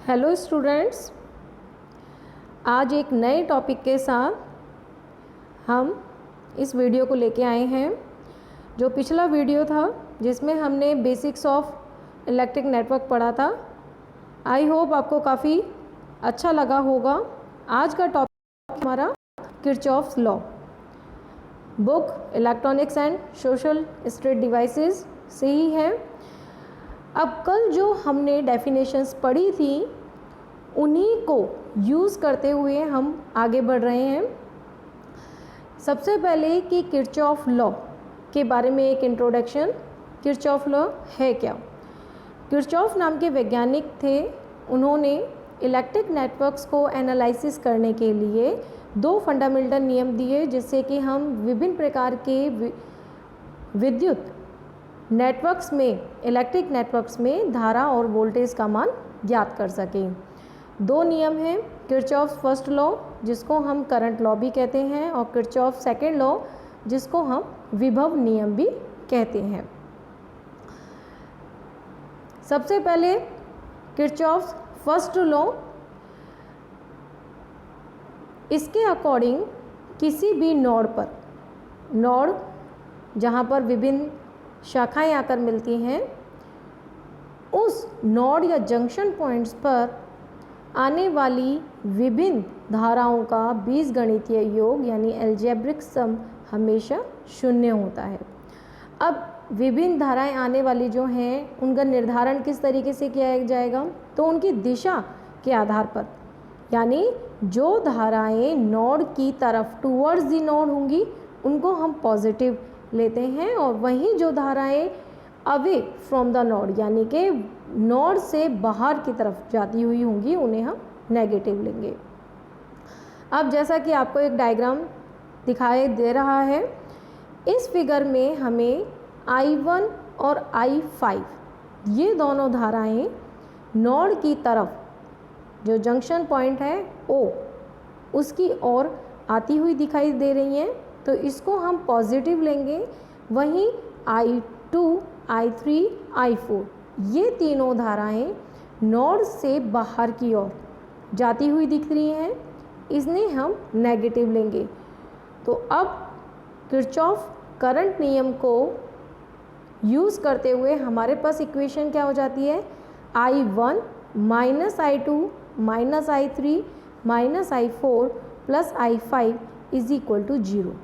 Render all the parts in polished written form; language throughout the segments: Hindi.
हेलो स्टूडेंट्स, आज एक नए टॉपिक के साथ हम इस वीडियो को लेके आए हैं। जो पिछला वीडियो था जिसमें हमने बेसिक्स ऑफ इलेक्ट्रिक नेटवर्क पढ़ा था, आई होप आपको काफ़ी अच्छा लगा होगा। आज का टॉपिक हमारा Kirchhoff's law, book electronics and social state devices से ही है। अब कल जो हमने डेफिनेशंस पढ़ी थी उन्हीं को यूज़ करते हुए हम आगे बढ़ रहे हैं। सबसे पहले कि किरचॉफ लॉ के बारे में एक इंट्रोडक्शन। किरचॉफ लॉ है क्या? किरचॉफ नाम के वैज्ञानिक थे। उन्होंने इलेक्ट्रिक नेटवर्क्स को एनालिसिस करने के लिए दो फंडामेंटल नियम दिए, जिससे कि हम विभिन्न प्रकार के विद्युत नेटवर्क्स में, इलेक्ट्रिक नेटवर्क्स में धारा और वोल्टेज का मान ज्ञात कर सकें। दो नियम हैं, किरचॉफ फर्स्ट लॉ जिसको हम करंट लॉ भी कहते हैं, और किरचॉफ सेकेंड लॉ जिसको हम विभव नियम भी कहते हैं। सबसे पहले किरचॉफ फर्स्ट लॉ, इसके अकॉर्डिंग किसी भी नोड पर, नोड जहाँ पर विभिन्न शाखाएं आकर मिलती हैं, उस नोड या जंक्शन पॉइंट्स पर आने वाली विभिन्न धाराओं का बीजगणितीय योग यानी एल्जेब्रिक सम हमेशा शून्य होता है। अब विभिन्न धाराएं आने वाली जो हैं उनका निर्धारण किस तरीके से किया जाएगा? तो उनकी दिशा के आधार पर, यानी जो धाराएं नोड की तरफ टूवर्ड्स दी नोड होंगी उनको हम पॉजिटिव लेते हैं, और वहीं जो धाराएं अवे फ्रॉम द नोड यानी कि नोड से बाहर की तरफ जाती हुई होंगी उन्हें हम नेगेटिव लेंगे। अब जैसा कि आपको एक डायग्राम दिखाई दे रहा है, इस फिगर में हमें I1 और I5 ये दोनों धाराएं नोड की तरफ, जो जंक्शन पॉइंट है O, उसकी ओर आती हुई दिखाई दे रही हैं, तो इसको हम पॉजिटिव लेंगे। वहीं I2, I3, I4 ये तीनों धाराएं नोड से बाहर की ओर जाती हुई दिख रही हैं, इन्हें हम नेगेटिव लेंगे। तो अब किरचॉफ करंट नियम को यूज़ करते हुए हमारे पास इक्वेशन क्या हो जाती है? I1 minus I2 minus I3 minus I4 plus I5 is equal to 0।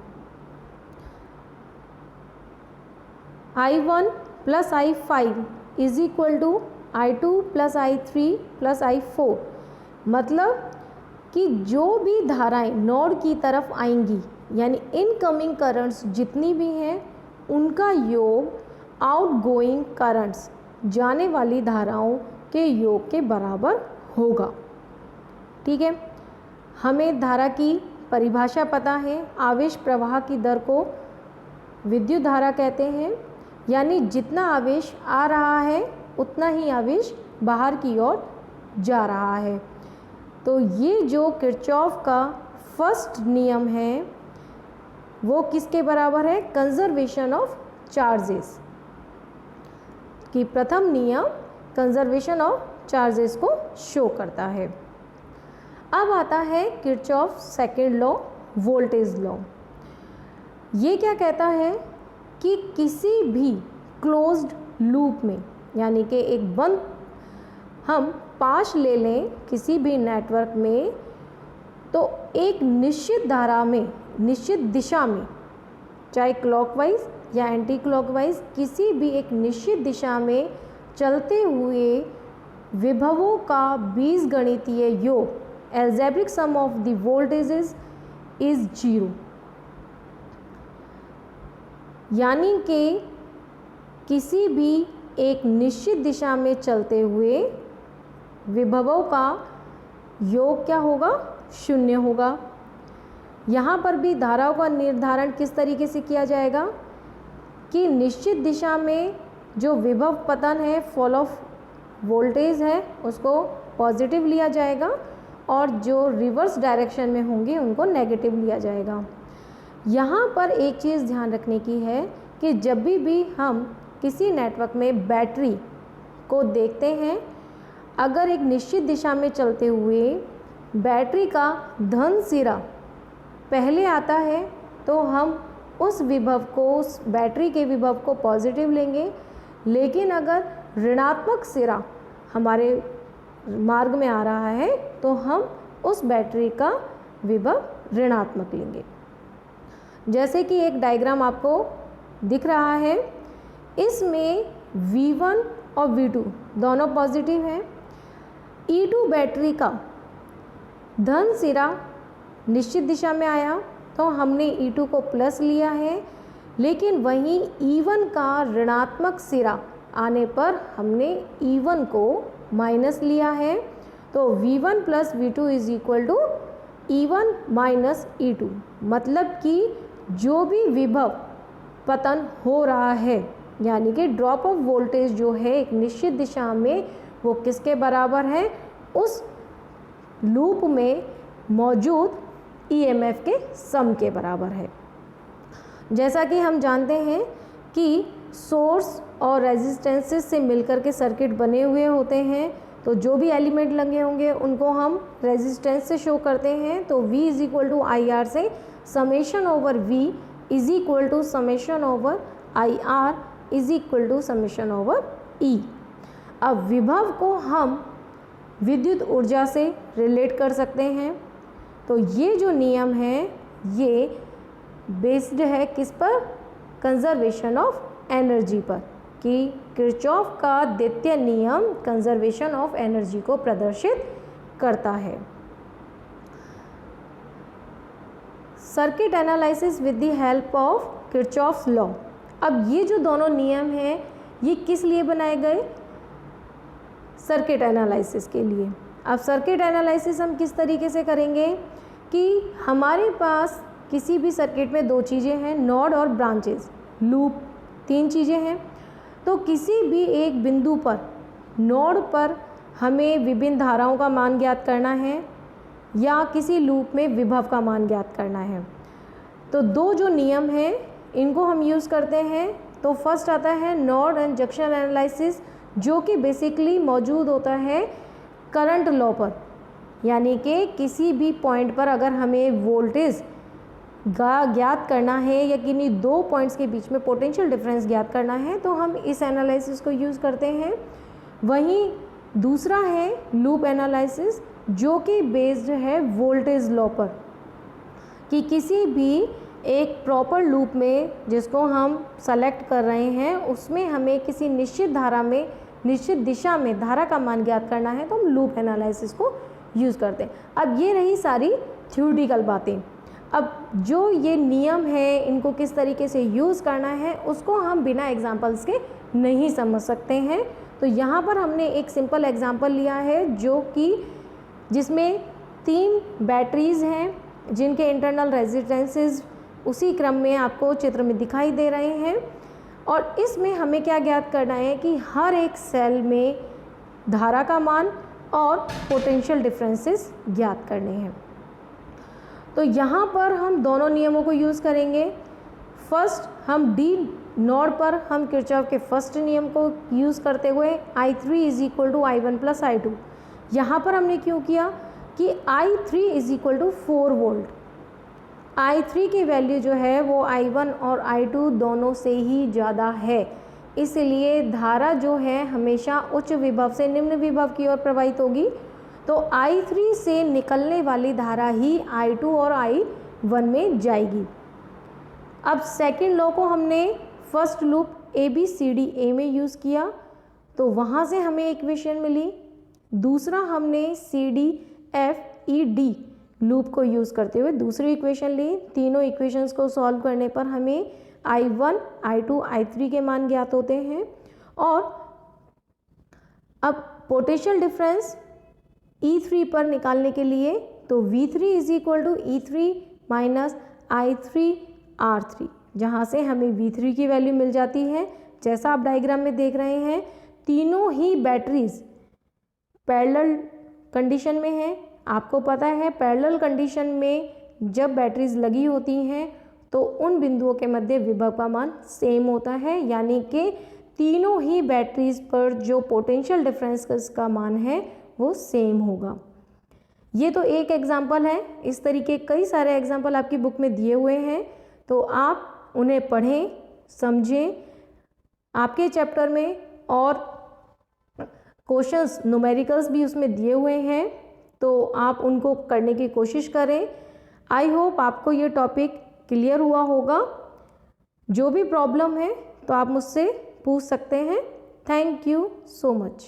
I1 plus I5 is equal to I2 plus I3 plus I4। मतलब कि जो भी धाराएं नोड की तरफ आएंगी, यानी इनकमिंग करंट्स जितनी भी हैं उनका योग आउटगोइंग करंट्स, जाने वाली धाराओं के योग के बराबर होगा। ठीक है, हमें धारा की परिभाषा पता है। आवेश प्रवाह की दर को विद्युत धारा कहते हैं, यानी जितना आवेश आ रहा है उतना ही आवेश बाहर की ओर जा रहा है। तो ये जो किरचॉफ का फर्स्ट नियम है वो किसके बराबर है? कंजर्वेशन ऑफ चार्जेस की प्रथम नियम कंजर्वेशन ऑफ चार्जेस को शो करता है। अब आता है Kirchhoff second law, voltage law. ये क्या कहता है कि किसी भी क्लोज्ड लूप में, यानी कि एक बंद हम पाश ले लें किसी भी नेटवर्क में, तो एक निश्चित धारा में, निश्चित दिशा में, चाहे क्लॉकवाइज या एंटी क्लॉकवाइज, किसी भी एक निश्चित दिशा में चलते हुए विभवों का बीजगणितीय योग algebraic sum of the voltages is 0। यानी कि किसी भी एक निश्चित दिशा में चलते हुए विभवों का योग क्या होगा? 0 होगा। यहाँ पर भी धाराओं का निर्धारण किस तरीके से किया जाएगा कि निश्चित दिशा में जो विभव पतन है, फॉल ऑफ वोल्टेज है, उसको पॉजिटिव लिया जाएगा, और जो रिवर्स डायरेक्शन में होंगे उनको नेगेटिव लिया जाएगा। यहाँ पर एक चीज़ ध्यान रखने की है कि जब भी हम किसी नेटवर्क में बैटरी को देखते हैं, अगर एक निश्चित दिशा में चलते हुए बैटरी का धन सिरा पहले आता है तो हम उस विभव को, उस बैटरी के विभव को पॉजिटिव लेंगे, लेकिन अगर ऋणात्मक सिरा हमारे मार्ग में आ रहा है तो हम उस बैटरी का विभव ऋणात्मक लेंगे। जैसे कि एक डायग्राम आपको दिख रहा है, इसमें V1 और V2 दोनों पॉजिटिव हैं। E2 बैटरी का धन सिरा निश्चित दिशा में आया तो हमने E2 को प्लस लिया है, लेकिन वहीं E1 का ऋणात्मक सिरा आने पर हमने E1 को माइनस लिया है। तो V1 plus V2 is equal to E1 minus E2, मतलब कि जो भी विभव पतन हो रहा है, यानी कि ड्रॉप ऑफ वोल्टेज जो है एक निश्चित दिशा में, वो किसके बराबर है? उस लूप में मौजूद EMF के सम के बराबर है। जैसा कि हम जानते हैं कि सोर्स और रेजिस्टेंसेस से मिलकर के सर्किट बने हुए होते हैं, तो जो भी एलिमेंट लगे होंगे उनको हम रेजिस्टेंस से शो करते हैं। तो V is equal to IR से summation over V is equal to summation over IR is equal to summation over E। अब विभव को हम विद्युत ऊर्जा से रिलेट कर सकते हैं। तो ये जो नियम है ये बेस्ड है किस पर? कंजर्वेशन ऑफ एनर्जी पर, कि किरचॉफ का द्वितीय नियम कंजर्वेशन ऑफ एनर्जी को प्रदर्शित करता है। Circuit analysis with the help of Kirchhoff's law. अब ये जो दोनों नियम हैं ये किस लिए बनाए गए? सर्किट एनालिसिस के लिए। अब सर्किट एनालिसिस हम किस तरीके से करेंगे कि हमारे पास किसी भी सर्किट में दो चीज़ें हैं, नोड और ब्रांचेस, लूप, तीन चीज़ें हैं। तो किसी भी एक बिंदु पर, नोड पर हमें विभिन्न धाराओं का मान ज्ञात करना है या किसी लूप में विभव का मान ज्ञात करना है। तो दो जो नियम हैं इनको हम यूज़ करते हैं। तो फर्स्ट आता है नोड एंड जंक्शन एनालिसिस, जो कि बेसिकली मौजूद होता है करंट लॉ पर, यानी कि किसी भी पॉइंट पर अगर हमें वोल्टेज ज्ञात करना है या किन्हीं दो पॉइंट्स के बीच में पोटेंशियल डिफरेंस ज्ञात करना है तो हम इस एनालिसिस को यूज़ करते हैं। वहीं दूसरा है लूप एनालिसिस, जो कि बेस्ड है वोल्टेज लॉ पर, कि किसी भी एक प्रॉपर लूप में जिसको हम सेलेक्ट कर रहे हैं उसमें हमें किसी निश्चित धारा में, निश्चित दिशा में धारा का मान ज्ञात करना है तो हम लूप एनालिसिस को यूज़ करते हैं। अब ये रही सारी थ्योरेटिकल बातें। अब जो ये नियम है इनको किस तरीके से यूज़ करना है उसको हम बिना एग्जांपल्स के नहीं समझ सकते हैं। तो यहाँ पर हमने एक सिंपल एग्जांपल लिया है जो कि जिसमें 3 बैटरीज़ हैं जिनके इंटरनल रेजिस्टेंसेस उसी क्रम में आपको चित्र में दिखाई दे रहे हैं, और इसमें हमें क्या ज्ञात करना है कि हर एक सेल में धारा का मान और पोटेंशियल डिफरेंसेस ज्ञात करने हैं। तो यहाँ पर हम दोनों नियमों को यूज़ करेंगे। फर्स्ट हम डी नोड पर हम किरचॉफ के फर्स्ट नियम को यूज़ करते हुए I3 is equal to I1 plus I2। यहाँ पर हमने क्यों किया कि I3 is equal to 4 volt. I3 की वैल्यू जो है वो I1 और I2 दोनों से ही ज़्यादा है, इसलिए धारा जो है हमेशा उच्च विभव से निम्न विभव की ओर प्रवाहित होगी। तो I3 से निकलने वाली धारा ही I2 और I1 में जाएगी। अब सेकंड लॉ को हमने फर्स्ट लूप ABCDA में यूज़ किया तो वहाँ से हमें इक्वेशन मिली। दूसरा हमने CDFED लूप को यूज़ करते हुए दूसरी इक्वेशन ली। तीनों इक्वेशंस को सॉल्व करने पर हमें I1, I2, I3 के मान ज्ञात होते हैं। और अब पोटेंशियल डिफरेंस E3 पर निकालने के लिए तो V3 is equal to E3 minus I3 R3, जहाँ से हमें V3 की वैल्यू मिल जाती है। जैसा आप डायग्राम में देख रहे हैं तीनों ही बैटरीज पैरेलल कंडीशन में हैं। आपको पता है पैरेलल कंडीशन में जब बैटरीज लगी होती हैं तो उन बिंदुओं के मध्य विभव का मान सेम होता है, यानी कि तीनों ही बैटरीज पर जो पोटेंशियल डिफरेंस का मान है वो सेम होगा। ये तो एक एग्जाम्पल है, इस तरीके कई सारे एग्जाम्पल आपकी बुक में दिए हुए हैं, तो आप उन्हें पढ़ें, समझें। आपके चैप्टर में और क्वेश्चंस न्यूमेरिकल्स भी उसमें दिए हुए हैं, तो आप उनको करने की कोशिश करें। आई होप आपको ये टॉपिक क्लियर हुआ होगा। जो भी प्रॉब्लम है तो आप मुझसे पूछ सकते हैं। Thank you so much.